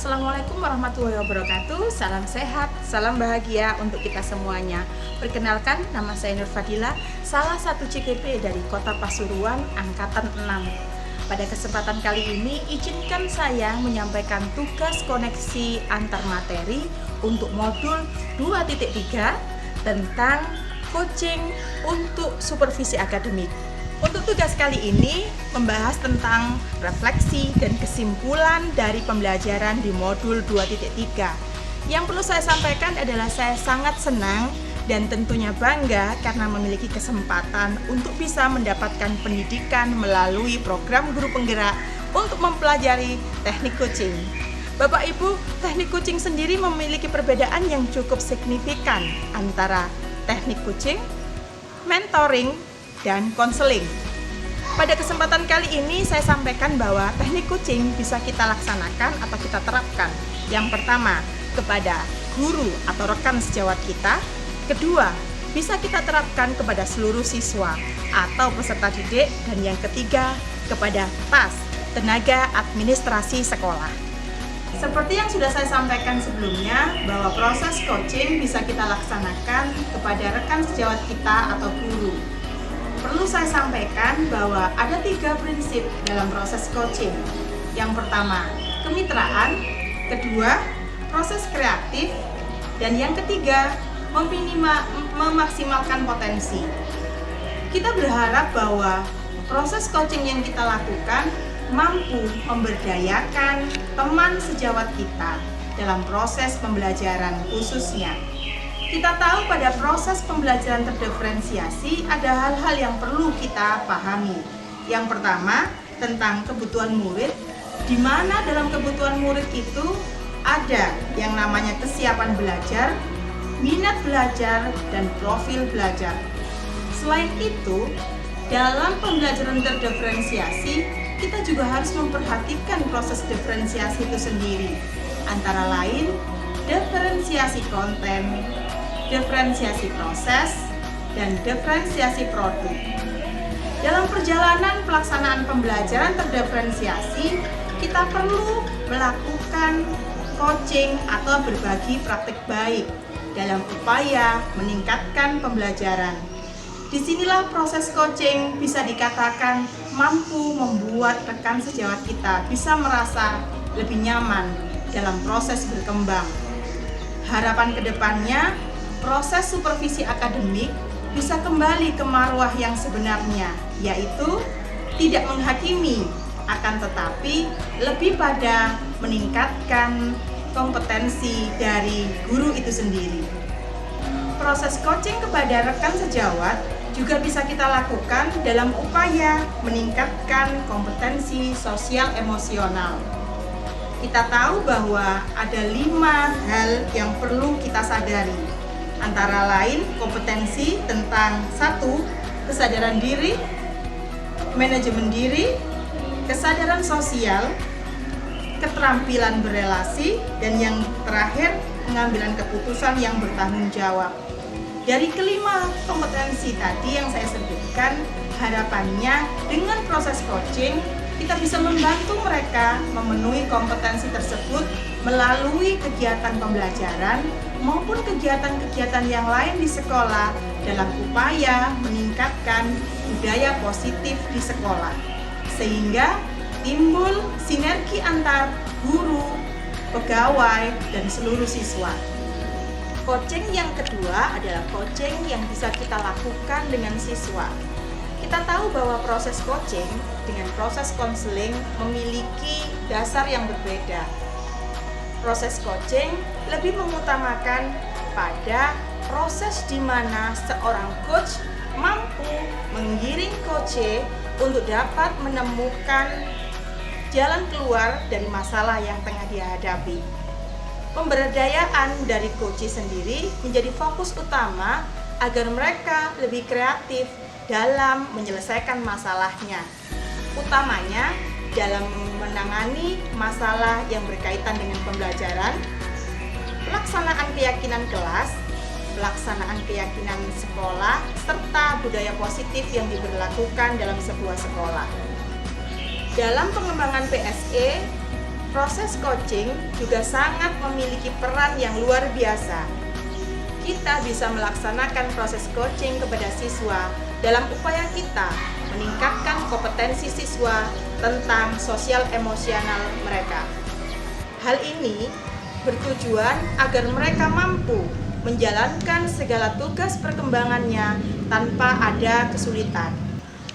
Assalamualaikum warahmatullahi wabarakatuh. Salam sehat, salam bahagia untuk kita semuanya. Perkenalkan, nama saya Nur Fadila, salah satu CKP dari Kota Pasuruan, Angkatan 6. Pada kesempatan kali ini, izinkan saya menyampaikan tugas koneksi antar materi untuk modul 2.3 tentang coaching untuk supervisi akademik. Untuk tugas kali ini membahas tentang refleksi dan kesimpulan dari pembelajaran di modul 2.3. Yang perlu saya sampaikan adalah saya sangat senang dan tentunya bangga karena memiliki kesempatan untuk bisa mendapatkan pendidikan melalui program guru penggerak untuk mempelajari teknik coaching. Bapak Ibu, teknik coaching sendiri memiliki perbedaan yang cukup signifikan antara teknik coaching, mentoring, dan konseling. Pada kesempatan kali ini saya sampaikan bahwa teknik coaching bisa kita laksanakan atau kita terapkan. Yang pertama, kepada guru atau rekan sejawat kita. Kedua, bisa kita terapkan kepada seluruh siswa atau peserta didik. Dan yang ketiga, kepada TAS, tenaga administrasi sekolah. Seperti yang sudah saya sampaikan sebelumnya, bahwa proses coaching bisa kita laksanakan kepada rekan sejawat kita atau guru. Perlu saya sampaikan bahwa ada 3 prinsip dalam proses coaching. Yang pertama, kemitraan. Kedua, proses kreatif. Dan yang ketiga, memaksimalkan potensi. Kita berharap bahwa proses coaching yang kita lakukan mampu memberdayakan teman sejawat kita dalam proses pembelajaran khususnya. Kita tahu pada proses pembelajaran terdiferensiasi ada hal-hal yang perlu kita pahami. Yang pertama, tentang kebutuhan murid, di mana dalam kebutuhan murid itu ada yang namanya kesiapan belajar, minat belajar, dan profil belajar. Selain itu, dalam pembelajaran terdiferensiasi, kita juga harus memperhatikan proses diferensiasi itu sendiri. Antara lain, diferensiasi konten, diferensiasi proses, dan diferensiasi produk. Dalam perjalanan pelaksanaan pembelajaran terdiferensiasi, kita perlu melakukan coaching atau berbagi praktik baik dalam upaya meningkatkan pembelajaran. Disinilah proses coaching bisa dikatakan mampu membuat rekan sejawat kita bisa merasa lebih nyaman dalam proses berkembang. Harapan kedepannya, proses supervisi akademik bisa kembali ke marwah yang sebenarnya, yaitu tidak menghakimi, akan tetapi lebih pada meningkatkan kompetensi dari guru itu sendiri. Proses coaching kepada rekan sejawat juga bisa kita lakukan dalam upaya meningkatkan kompetensi sosial emosional. Kita tahu bahwa ada 5 hal yang perlu kita sadari. Antara lain kompetensi tentang 1. Kesadaran diri, manajemen diri, kesadaran sosial, keterampilan berelasi, dan yang terakhir pengambilan keputusan yang bertanggung jawab. Dari kelima kompetensi tadi yang saya sebutkan, harapannya dengan proses coaching kita bisa membantu mereka memenuhi kompetensi tersebut melalui kegiatan pembelajaran maupun kegiatan-kegiatan yang lain di sekolah dalam upaya meningkatkan budaya positif di sekolah, sehingga timbul sinergi antar guru, pegawai, dan seluruh siswa. Coaching yang kedua adalah coaching yang bisa kita lakukan dengan siswa. Kita tahu bahwa proses coaching dengan proses konseling memiliki dasar yang berbeda. Proses coaching lebih mengutamakan pada proses di mana seorang coach mampu menggiring coach untuk dapat menemukan jalan keluar dari masalah yang tengah dihadapi. Pemberdayaan dari coach sendiri menjadi fokus utama agar mereka lebih kreatif dalam menyelesaikan masalahnya, utamanya dalam menangani masalah yang berkaitan dengan pembelajaran, pelaksanaan keyakinan kelas, pelaksanaan keyakinan sekolah, serta budaya positif yang diberlakukan dalam sebuah sekolah. Dalam pengembangan PSE, proses coaching juga sangat memiliki peran yang luar biasa. Kita bisa melaksanakan proses coaching kepada siswa dalam upaya kita meningkatkan kompetensi siswa tentang sosial emosional mereka. Hal ini bertujuan agar mereka mampu menjalankan segala tugas perkembangannya tanpa ada kesulitan.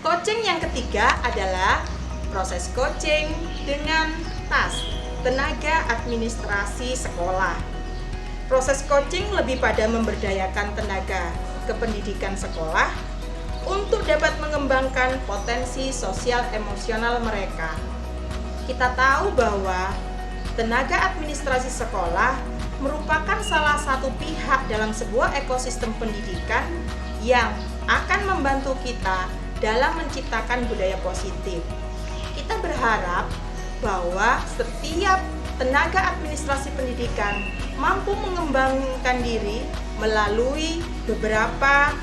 Coaching yang ketiga adalah proses coaching dengan TAS, tenaga administrasi sekolah. Proses coaching lebih pada memberdayakan tenaga kependidikan sekolah untuk dapat mengembangkan potensi sosial emosional mereka. Kita tahu bahwa tenaga administrasi sekolah merupakan salah satu pihak dalam sebuah ekosistem pendidikan yang akan membantu kita dalam menciptakan budaya positif. Kita berharap bahwa setiap tenaga administrasi pendidikan mampu mengembangkan diri melalui beberapa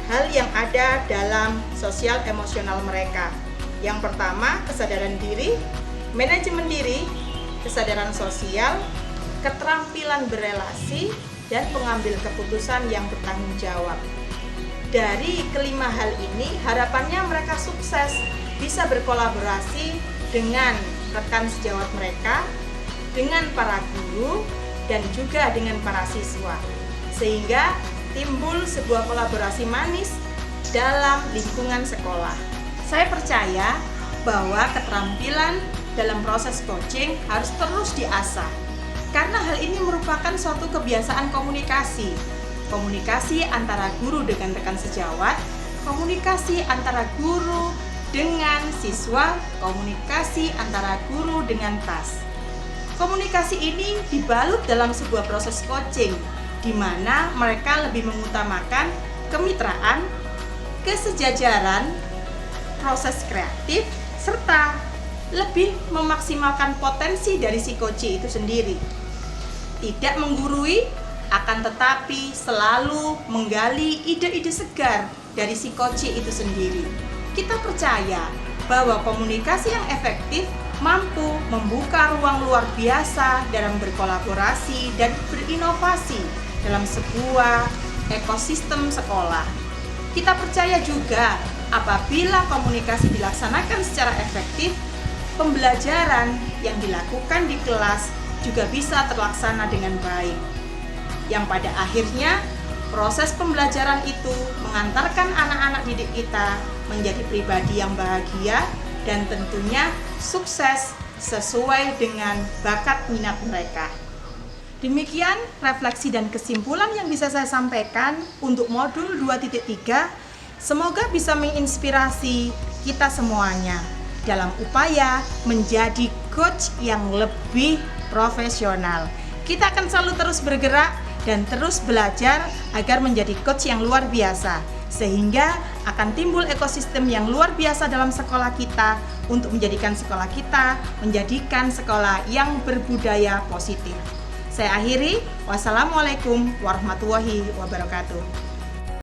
hal yang ada dalam sosial emosional mereka. Yang pertama, kesadaran diri, manajemen diri, kesadaran sosial, keterampilan berelasi, dan pengambil keputusan yang bertanggung jawab. Dari kelima hal ini, harapannya mereka sukses bisa berkolaborasi dengan rekan sejawat mereka, dengan para guru, dan juga dengan para siswa, sehingga timbul sebuah kolaborasi manis dalam lingkungan sekolah. Saya percaya bahwa keterampilan dalam proses coaching harus terus diasah, karena hal ini merupakan suatu kebiasaan komunikasi. Komunikasi antara guru dengan rekan sejawat, komunikasi antara guru dengan siswa, komunikasi antara guru dengan TAS. Komunikasi ini dibalut dalam sebuah proses coaching, di mana mereka lebih mengutamakan kemitraan, kesejajaran, proses kreatif, serta lebih memaksimalkan potensi dari si coach itu sendiri. Tidak menggurui, akan tetapi selalu menggali ide-ide segar dari si coach itu sendiri. Kita percaya bahwa komunikasi yang efektif mampu membuka ruang luar biasa dalam berkolaborasi dan berinovasi dalam sebuah ekosistem sekolah. Kita percaya juga apabila komunikasi dilaksanakan secara efektif, pembelajaran yang dilakukan di kelas juga bisa terlaksana dengan baik. Yang pada akhirnya proses pembelajaran itu mengantarkan anak-anak didik kita menjadi pribadi yang bahagia dan tentunya sukses sesuai dengan bakat minat mereka. Demikian refleksi dan kesimpulan yang bisa saya sampaikan untuk modul 2.3. Semoga bisa menginspirasi kita semuanya dalam upaya menjadi coach yang lebih profesional. Kita akan selalu terus bergerak dan terus belajar agar menjadi coach yang luar biasa, sehingga akan timbul ekosistem yang luar biasa dalam sekolah kita untuk menjadikan sekolah kita menjadikan sekolah yang berbudaya positif. Saya akhiri, wassalamualaikum warahmatullahi wabarakatuh.